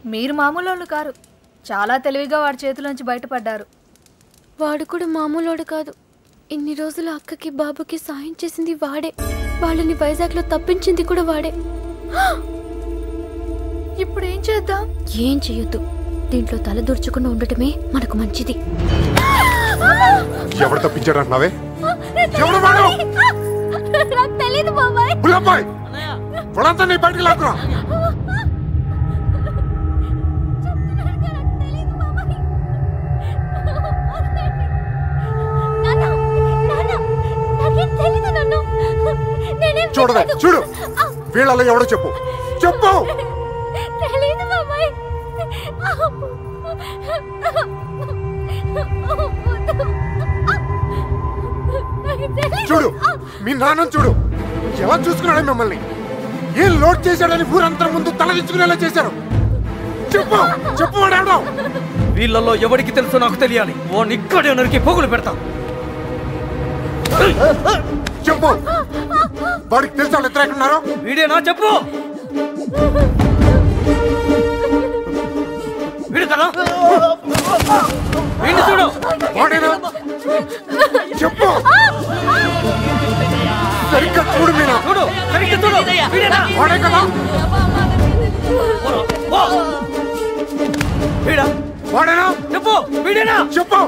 మీరు మామూలు కారు, చాలా తెలివిగా వాడి చేతిలోంచి బయటపడ్డారు. వాడు కూడా మామూలోడు కాదు. ఇన్ని రోజులు అక్కకి బాబుకి సాయం చేసింది వాడే, వాళ్ళని వైజాగ్లో తప్పించింది కూడా వాడే. ఇప్పుడు ఏం చేద్దాం? ఏం చెయ్యొద్దు, దీంట్లో తల దూర్చకుండా ఉండటమే మనకు మంచిది. ఎవరు తప్పించాడు అంటున్నావే? నాకు తెలీదు బాబాయ్. వాళ్ళంతా నీ బయటికి లాక్కురా. చూడవే, చూడు, వీళ్ళలో ఎవడో చెప్పు, చెప్పు. చూడు, మీ నాన్న చూడు ఎలా చూసుకున్నాడు మిమ్మల్ని. ఏం లోడ్ చేశాడని ఊరంతా ముందు తలదించుకునేలా చేశారు. చెప్పు, చెప్పు. వాడు వీళ్ళల్లో ఎవరికి తెలుసో నాకు తెలియాలి. వాడిని ఇక్కడే నరికి పోగులు పెడతా. చెప్పు, వాడికి తెలుసా వాళ్ళు ఎక్కడ ఉన్నారు? వీడేనా? చెప్పు. వీడు కదా? వీడిని చూడు. వాడేనా? చెప్పు, సరిగ్గా చూడు. మీనా చూడు, సరిగ్గా చూడు. వీడేనా? వాడే కదా? వీడా? వాడేనా? చెప్పు. వీడేనా? చెప్పు.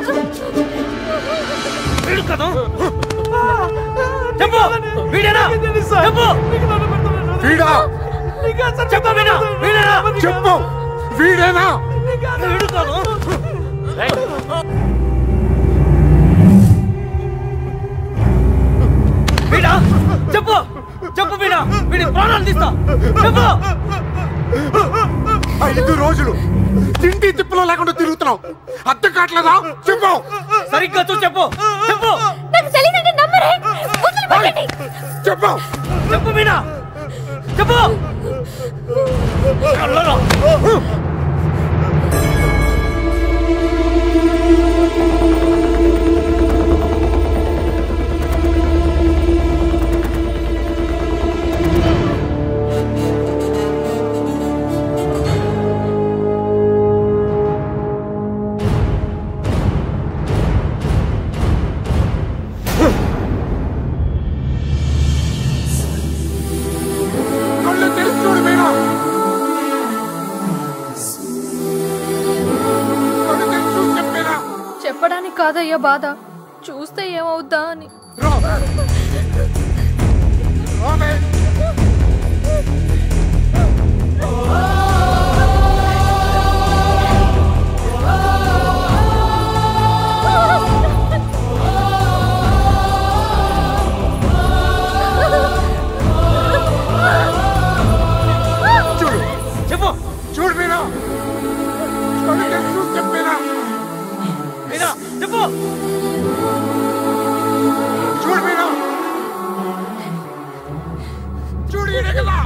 వీడు కదా? చెప్పు. వీడేనా? చెప్పు. వీడా? చెప్పు. వీడా? వీడేనా? చెప్పు. వీడేనా? వీడు కదా? వీడా? చెప్పు. చెప్పు. వీడా? వీడి ప్రాణాలు తీస్తా. చెప్పు. 5 రోజులు తిండి తిప్పులో లేకుండా తిరుగుతున్నావు, అర్థం కావట్లేదా? చెప్పు. సరిగ్గా చూ. చెప్పు. చెప్పు. చెప్పు. చెప్పు. మీనా చెప్పు. చెప్పడానికి కాదయ్యా బాధ, చూస్తే ఏమవుద్దా అని. చూడు, చెప్పు. చూడు మీనా, చెప్పేనా? మీనా చెప్పు. చూడు మీనా, చూడు. ఈడే కదా?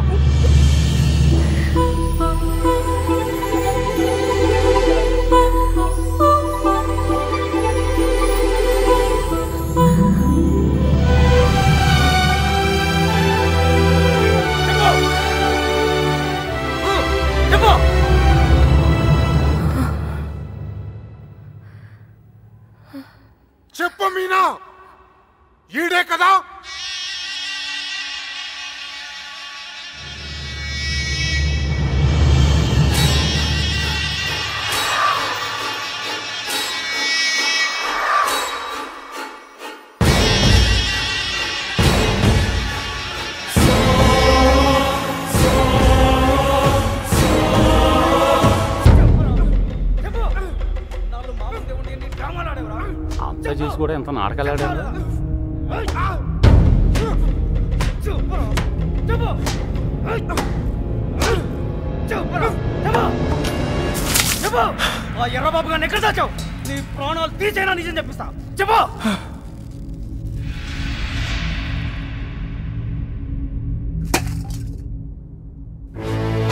చెప్పు. చెప్పు మీనా, ఈడే కదా? అంతా చూసి కూడా ఎంత నాటకాలు ఆడారు. ఎర్రబాబు గారిని ఎక్కడ దాచావు? నీ ప్రాణాలు తీసేనా నిజం చెప్పిస్తా. చెప్పు.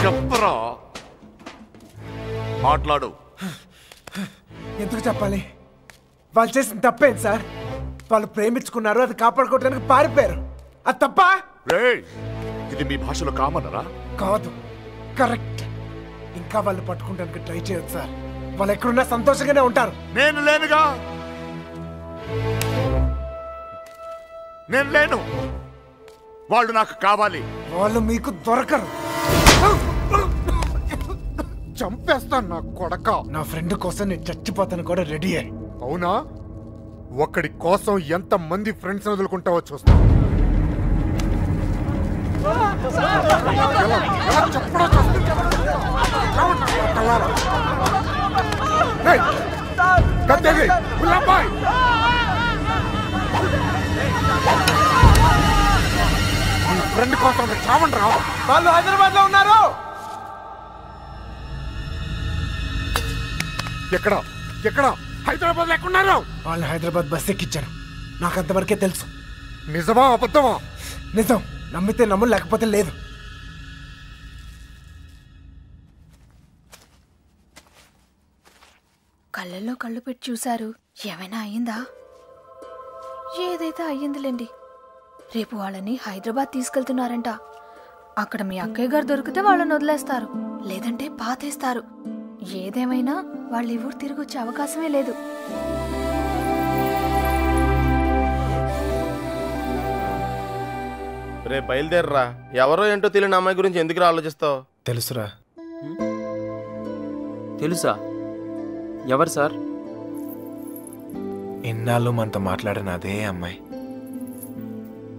చెప్పరా, మాట్లాడు. ఎందుకు చెప్పాలి? వాళ్ళు చేసిన తప్పేంటి సార్? వాళ్ళు ప్రేమించుకున్నారు, అది కాపాడుకోవడానికి పారిపోయారు. అది తప్ప? ఇది మీ భాషలో కామనరా? కాదు, కరెక్ట్. ఇంకా వాళ్ళు పట్టుకుంటానికి ట్రై చేయొచ్చు సార్. వాళ్ళు ఎక్కడున్నా సంతోషంగానే ఉంటారు. నేను లేనుగా, నేను లేను. వాళ్ళు నాకు కావాలి. వాళ్ళు మీకు దొరకరు. చంపేస్తాను నా కొడక. నా ఫ్రెండ్ కోసం నేను చచ్చిపోతాను కూడా రెడీ అయ్యి. అవునా? ఒక్కడి కోసం ఎంత మంది ఫ్రెండ్స్ వదులుకుంటావో చూస్తా. ఫ్రెండ్ కోసం చావండి రా. వాళ్ళు హైదరాబాద్ లో ఉన్నారు. ఎక్కడ ఎక్కడ? హైదరాబాద్ ఎక్కడున్నారు? వాళ్ళు హైదరాబాద్ బస్ ఎక్కించారు. నాకు అంతవరకే తెలుసు. నిజమా అబద్ధమా? నిజం. నమ్మితే నమ్ము, లేకపోతే లేదు. కళ్ళల్లో కళ్ళు పెట్టి చూశారు. ఏమైనా అయ్యిందా? ఏదైతే అయ్యిందిలేండి. రేపు వాళ్ళని హైదరాబాద్ తీసుకెళ్తున్నారంట. అక్కడ మీ అక్కయ్య గారు దొరికితే వాళ్ళని వదిలేస్తారు, లేదంటే పాతేస్తారు. ఏదేమైనా వాళ్ళు ఈ ఊరు తిరిగి వచ్చే అవకాశమే లేదు. రే బయలుదేరరా. ఎవరో ఏంటో తెలియని అమ్మాయి గురించి ఎందుకు ఆలోచిస్తావు? తెలుసురా. తెలుసా? ఎవరు సార్? ఇన్నాళ్ళు మనతో మాట్లాడిన అదే అమ్మాయి,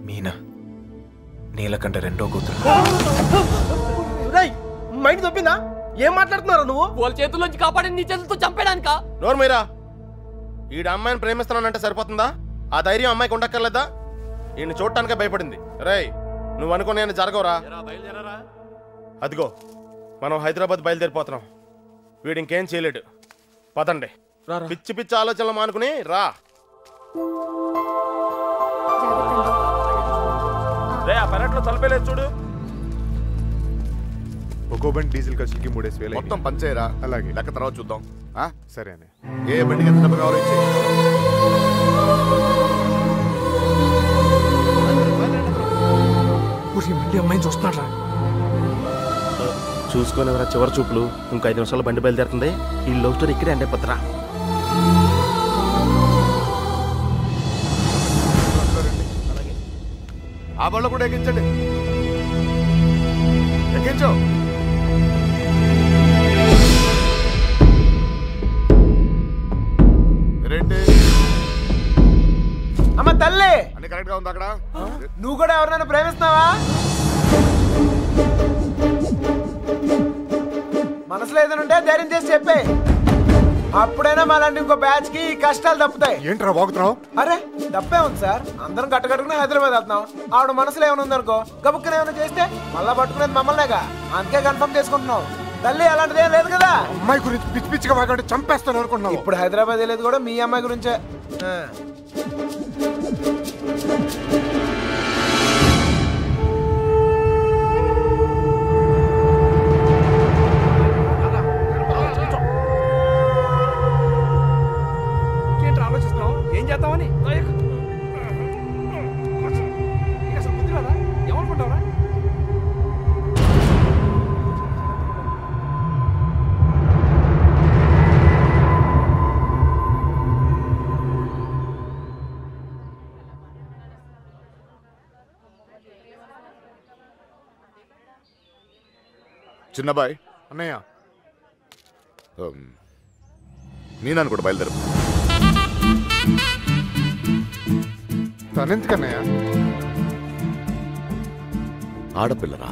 మీనా. నీలకంఠ రెండో కూతురు. మైండ్ తప్పిందా? ఏం మాట్లాడుతున్నారా నువ్వు? వాళ్ళ చేతుల్లోంచి కాపాడి నీ చేతులతో చంపేడానికా? నోరు మీరా. ఈడ అమ్మాయిని ప్రేమిస్తున్నానంటే సరిపోతుందా? ఆ ధైర్యం అమ్మాయికి ఉండక్కర్లేదా? ఈయన చూడటానికే భయపడింది. రేయ్, నువ్వు అనుకునే జరగవురా. అదిగో మనం హైదరాబాద్ బయలుదేరిపోతున్నాం. వీడు ఇంకేం చేయలేడు. పదండి. పిచ్చి పిచ్చి ఆలోచనలు మానుకుని రా. రే, ఆ పెరట్లో తలపేలేదు చూడు. ఒక్కో బండి డీజిల్ ఖర్చులకి 3,000 మొత్తం పంచేయరా. అలాగే. లెక్క తర్వాత చూద్దాం. సరే అని. ఏ బండికి ఎంత డబ్బు కావాలో ఇచ్చేయి. మళ్ళీ అమ్మాయిని చూస్తున్నారా? చూసుకునేవరా చివరి చూపులు. ఇంకో 5 నిమిషాలు బండి బయలుదేరుతుంది. ఈ లవ్ స్టోరీ ఇక్కడే అంటే పత్రా. ఆ బళ్ళు కూడా ఎక్కించండి. ఎక్కించు. రేంటి అమ్మ తల్లి, అన్ని కరెక్ట్ గా ఉంది అక్కడ? నువ్వు కూడా ఎవరినైనా ప్రేమిస్తున్నావా? మనసులో ఏదైనా ఉంటే ధైర్యం చేసి చెప్పే. అప్పుడైనా మళ్ళీ ఇంకో బ్యాచ్ కి కష్టాలు తప్పుతాయి. ఏంట్రా వాగుతున్నావు? అరే తప్పే ఉంది సార్. అందరం కట్టకట్టుకుని హైదరాబాద్ వెళ్తున్నాం. ఆవిడ మనసులో ఏమైనా ఉందనుకో, గబుక్కున ఏమైనా చేస్తే మళ్ళా పట్టుకునేది మమ్మల్నేగా. అందుకే కన్ఫర్మ్ చేసుకుంటున్నాం. తల్లి అలాంటిది ఏం లేదు కదా. అమ్మాయి గురించి పిచ్చి పిచ్చిగా వాగంటే చంపేస్తాను అనుకుంటున్నావు. ఇప్పుడు హైదరాబాద్ వెళ్ళేది కూడా మీ అమ్మాయి గురించే. ఆలోచిస్తున్నావు ఏం చేద్దామని? అసలు బుద్ధి రాదా? ఏమనుకుంటావురా? చిన్నబాయ్. అన్నయ్య, మీనాను కూడా బయలుదేరు. తనెందుకన్నయ్య? ఆడపిల్లరా,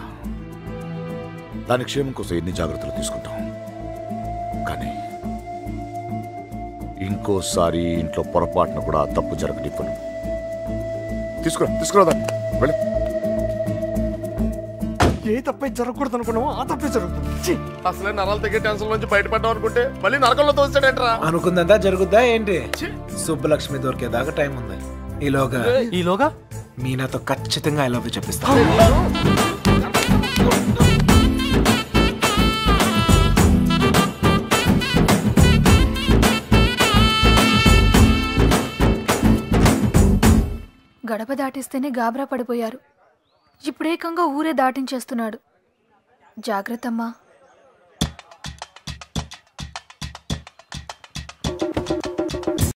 దాని క్షేమం కోసం ఎన్ని జాగ్రత్తలు తీసుకుంటాం. కానీ ఇంకోసారి ఇంట్లో పొరపాటున కూడా తప్పు జరగనివ్వను. తీసుకురా దాన్ని. వెళ్ళి. ఏ తప్పే జరగకూడదు అనుకున్నావు, ఆ తప్పే జరుగుతుంది. అసలే నరాలు తెగే టెన్షన్ నుంచి బయటపడ్డాం అనుకుంటే మళ్ళీ నరకంలో తోస్తాడేంట్రా. అనుకుందంతా జరుగుద్దా ఏంటి? సుబ్బలక్ష్మి దొరికేదాకా టైం ఉంది. ఈలోగా మీనాతో ఖచ్చితంగా ఐ లవ్ యూ చెప్పిస్తా. గడప దాటిస్తేనే గాబరా పడిపోయారు. ఇప్పుడేకంగా ఊరే దాటించేస్తున్నాడు. జాగ్రత్తమ్మా.